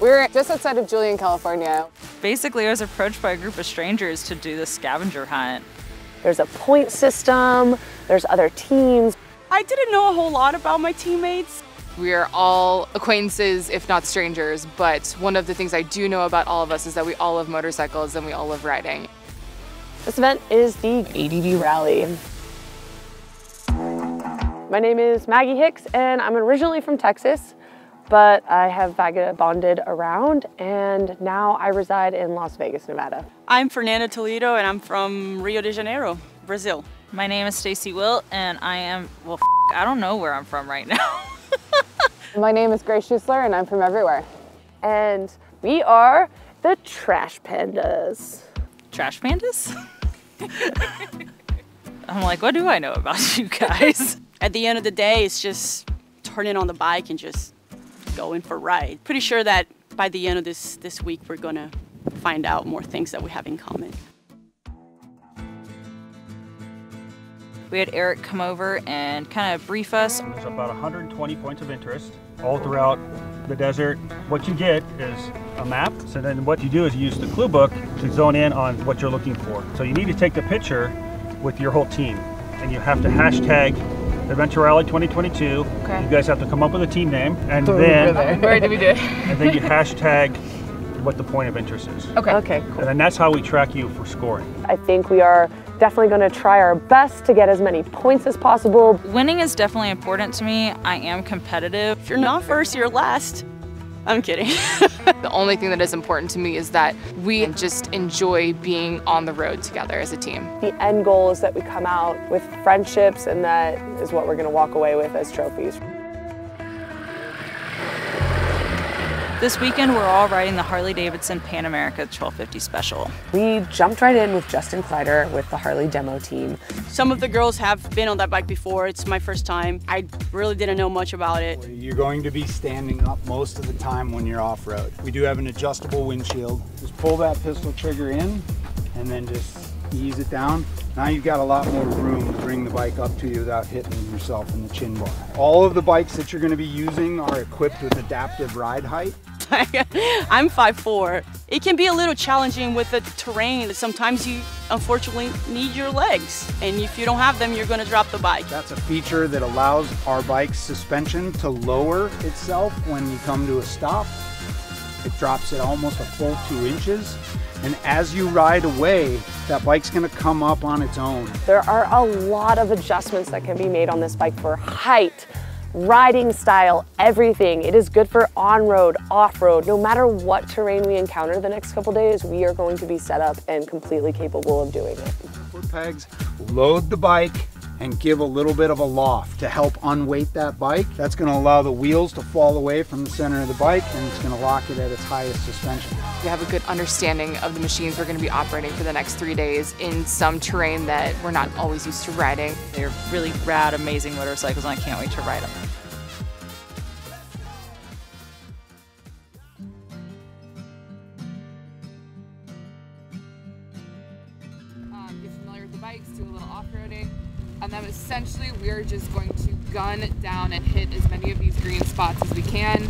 We're just outside of Julian, California. Basically, I was approached by a group of strangers to do this scavenger hunt. There's a point system, there's other teams. I didn't know a whole lot about my teammates. We are all acquaintances, if not strangers, but one of the things I do know about all of us is that we all love motorcycles and we all love riding. This event is the ADV Rally. My name is Maggie Hicks and I'm originally from Texas, but I have vagabonded around and now I reside in Las Vegas, Nevada. I'm Fernanda Toledo and I'm from Rio de Janeiro, Brazil. My name is Stacy Wilt and I am, well, I don't know where I'm from right now. My name is Grace Schussler and I'm from everywhere. And we are the Trash Pandas. Trash pandas? I'm like, what do I know about you guys? At the end of the day, it's just turning on the bike and just going for a ride. Pretty sure that by the end of this week, we're gonna find out more things that we have in common. We had Eric come over and kind of brief us. There's about 120 points of interest all throughout the desert. What you get is a map, so then what you do is you use the clue book to zone in on what you're looking for. So you need to take the picture with your whole team, and you have to hashtag Adventure Rally 2022. Okay. You guys have to come up with a team name, and then Where do we do it? and then you hashtag what the point of interest is. Okay, cool. And then that's how we track you for scoring. I think we are definitely going to try our best to get as many points as possible. Winning is definitely important to me. I am competitive. If you're not first, you're last. I'm kidding. The only thing that is important to me is that we just enjoy being on the road together as a team. The end goal is that we come out with friendships, and that is what we're going to walk away with as trophies. This weekend, we're all riding the Harley-Davidson Pan America 1250 Special. We jumped right in with Justin Kleider with the Harley demo team. Some of the girls have been on that bike before. It's my first time. I really didn't know much about it. You're going to be standing up most of the time when you're off-road. We do have an adjustable windshield. Just pull that pistol trigger in and then just ease it down. Now you've got a lot more room to bring the bike up to you without hitting yourself in the chin bar. All of the bikes that you're going to be using are equipped with adaptive ride height. I'm 5'4". It can be a little challenging with the terrain. Sometimes you unfortunately need your legs, and if you don't have them, you're going to drop the bike. That's a feature that allows our bike's suspension to lower itself when you come to a stop. It drops it almost a full 2 inches. And as you ride away, that bike's going to come up on its own. There are a lot of adjustments that can be made on this bike for height, riding style, everything. It is good for on-road, off-road. No matter what terrain we encounter the next couple days, we are going to be set up and completely capable of doing it. Foot pegs, load the bike, and give a little bit of a loft to help unweight that bike. That's going to allow the wheels to fall away from the center of the bike, and it's going to lock it at its highest suspension. We have a good understanding of the machines we're going to be operating for the next 3 days in some terrain that we're not always used to riding. They're really rad, amazing motorcycles, and I can't wait to ride them. Get familiar with the bikes, do a little off-roading, and then essentially we're just going to gun down and hit as many of these green spots as we can.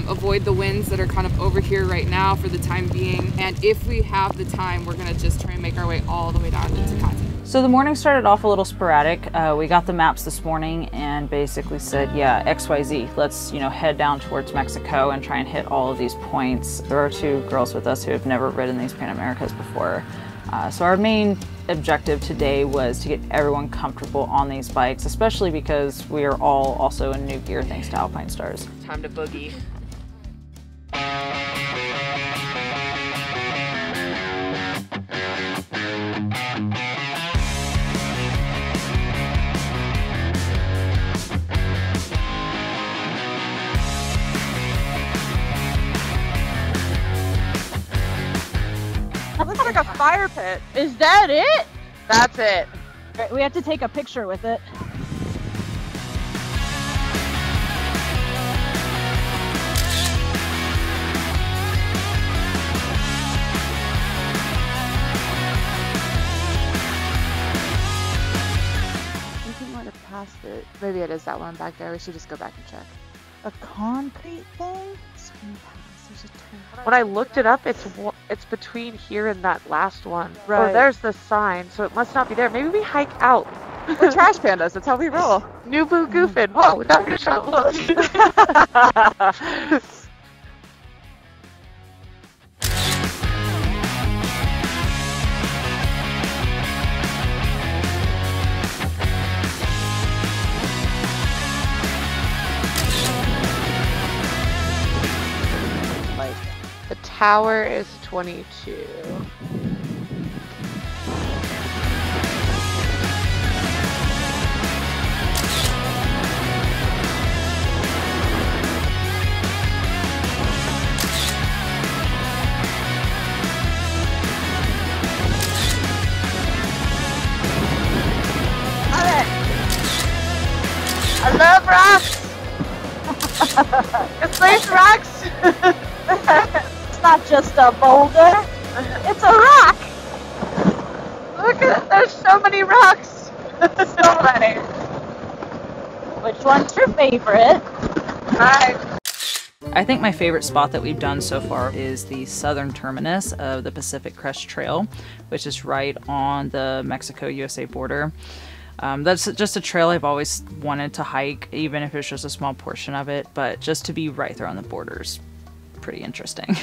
Avoid the winds that are kind of over here right now for the time being, and if we have the time, we're going to just try and make our way all the way down to Tecate. So the morning started off a little sporadic. We got the maps this morning and basically said, yeah, XYZ, let's head down towards Mexico and try and hit all of these points. There are 2 girls with us who have never ridden these Pan Americas before. So our main objective today was to get everyone comfortable on these bikes, especially because we are all also in new gear thanks to Alpine Stars. Time to boogie. That looks like a fire pit. Is that it? That's it. We have to take a picture with it. Past it. Maybe it is that one back there. We should just go back and check. A concrete thing? Swing past. When I looked it up, it's between here and that last one. Right. Oh, there's the sign, so it must not be there. Maybe we hike out. We're trash pandas. That's how we roll. New boo goofing. Whoa, not gonna show look. The tower is 22. I love rocks! It's nice rocks! It's not just a boulder, it's a rock! Look at it, there's so many rocks! So many! Which one's your favorite? I think my favorite spot that we've done so far is the southern terminus of the Pacific Crest Trail, which is right on the Mexico-USA border. That's just a trail I've always wanted to hike, even if it's just a small portion of it, but just to be right there on the border's pretty interesting.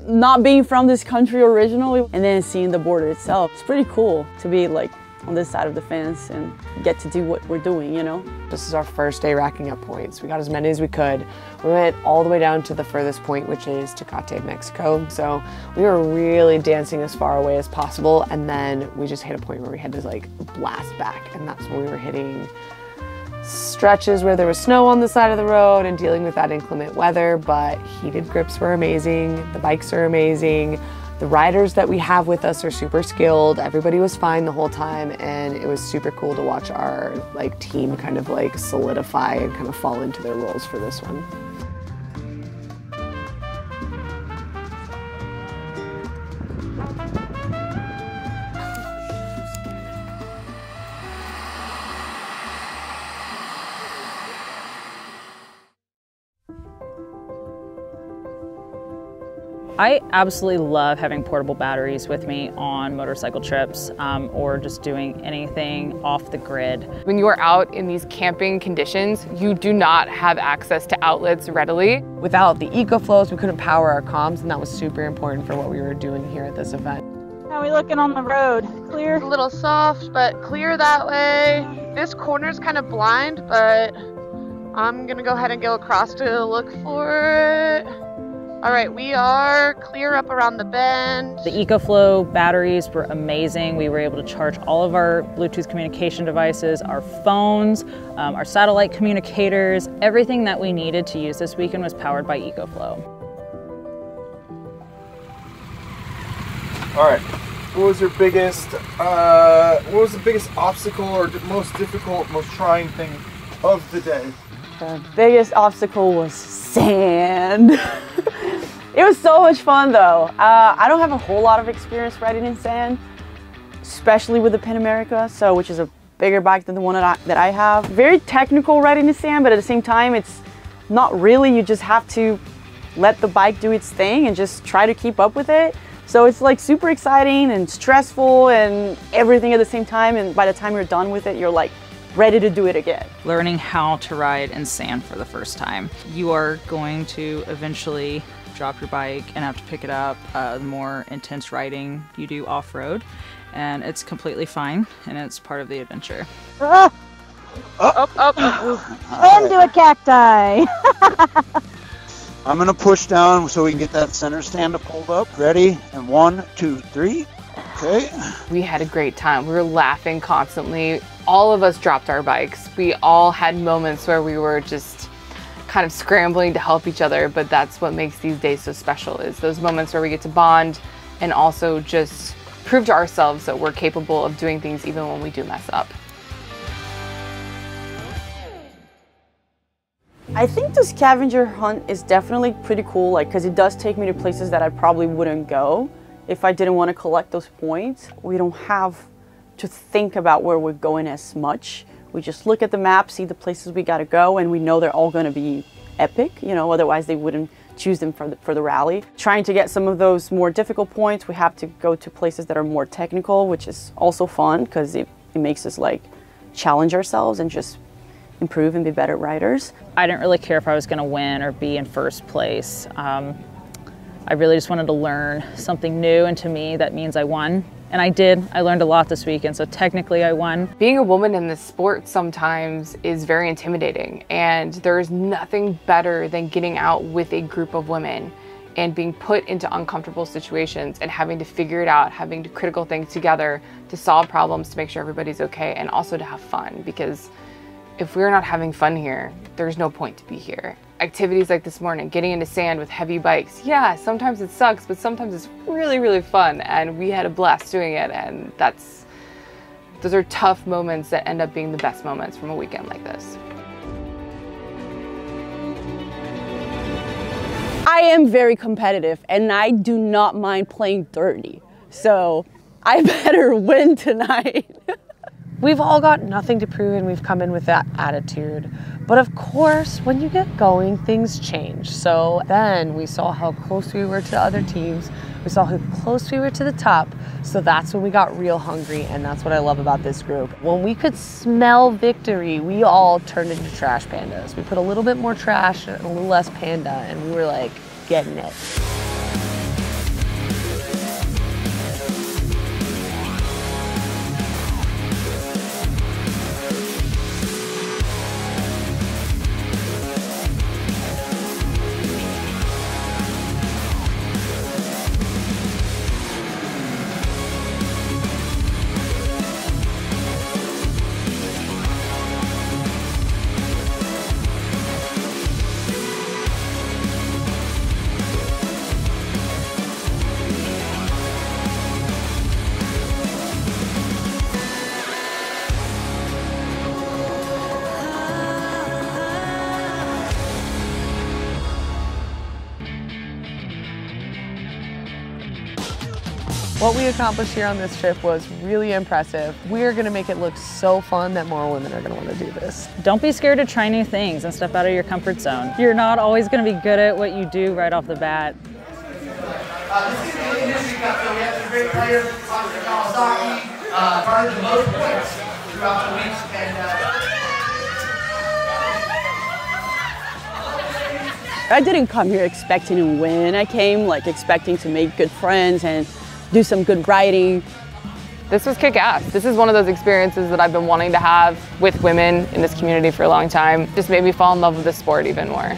Not being from this country originally and then seeing the border itself, it's pretty cool to be like on this side of the fence and get to do what we're doing, you know? This is our first day racking up points. We got as many as we could. We went all the way down to the furthest point, which is Tecate, Mexico. So we were really dancing as far away as possible, and then we just hit a point where we had to like blast back, and that's when we were hitting stretches where there was snow on the side of the road and dealing with that inclement weather, but heated grips were amazing, the bikes are amazing, the riders that we have with us are super skilled, everybody was fine the whole time, and it was super cool to watch our like team kind of like solidify and kind of fall into their roles for this one. I absolutely love having portable batteries with me on motorcycle trips or just doing anything off the grid. When you are out in these camping conditions, you do not have access to outlets readily. Without the EcoFlows, we couldn't power our comms, and that was super important for what we were doing here at this event. How are we looking on the road? Clear? A little soft, but clear that way. This corner's kind of blind, but I'm gonna go ahead and go across to look for it. All right, we are clear up around the bend. The EcoFlow batteries were amazing. We were able to charge all of our Bluetooth communication devices, our phones, our satellite communicators. Everything that we needed to use this weekend was powered by EcoFlow. All right, what was the biggest obstacle or most difficult, most trying thing of the day? The biggest obstacle was sand. It was so much fun though. I don't have a whole lot of experience riding in sand, especially with the Pan America, which is a bigger bike than the one that I have. Very technical riding in sand, but at the same time, it's not really. You just have to let the bike do its thing and just try to keep up with it. So it's like super exciting and stressful and everything at the same time. And by the time you're done with it, you're like ready to do it again. Learning how to ride in sand for the first time. You are going to eventually drop your bike and have to pick it up the more intense riding you do off-road, and it's completely fine and it's part of the adventure. Into a cacti! I'm gonna push down so we can get that center stand pulled up. Ready? And 1, 2, 3. Okay. We had a great time. We were laughing constantly. All of us dropped our bikes. We all had moments where we were just kind of scrambling to help each other, but that's what makes these days so special, is those moments where we get to bond and also just prove to ourselves that we're capable of doing things even when we do mess up. I think the scavenger hunt is definitely pretty cool, like, because it does take me to places that I probably wouldn't go if I didn't want to collect those points. We don't have to think about where we're going as much. We just look at the map, see the places we gotta go, and we know they're all gonna be epic, you know, otherwise they wouldn't choose them for the rally. Trying to get some of those more difficult points, we have to go to places that are more technical, which is also fun because it makes us like challenge ourselves and just improve and be better riders. I didn't really care if I was going to win or be in first place. I really just wanted to learn something new, and to me that means I won. And I did. I learned a lot this weekend, so technically I won. Being a woman in this sport sometimes is very intimidating, and there's nothing better than getting out with a group of women and being put into uncomfortable situations and having to figure it out, having to critical think together to solve problems, to make sure everybody's okay, and also to have fun, because if we're not having fun here, there's no point to be here. Activities like this morning, getting into sand with heavy bikes, yeah, sometimes it sucks, but sometimes it's really, really fun, and we had a blast doing it, and those are tough moments that end up being the best moments from a weekend like this. I am very competitive, and I do not mind playing dirty, so I better win tonight. We've all got nothing to prove, and we've come in with that attitude. But of course, when you get going, things change. So then we saw how close we were to other teams. We saw how close we were to the top. So that's when we got real hungry, and that's what I love about this group. When we could smell victory, we all turned into trash pandas. We put a little bit more trash and a little less panda, and we were like, getting it. What we accomplished here on this trip was really impressive. We're gonna make it look so fun that more women are gonna wanna do this. Don't be scared to try new things and step out of your comfort zone. You're not always gonna be good at what you do right off the bat. This is the industry cup, so we have some great players. Kawasaki garnered the most points throughout the week, and I didn't come here expecting to win. I came like expecting to make good friends and do some good riding. This was kick-ass. This is one of those experiences that I've been wanting to have with women in this community for a long time. Just made me fall in love with the sport even more.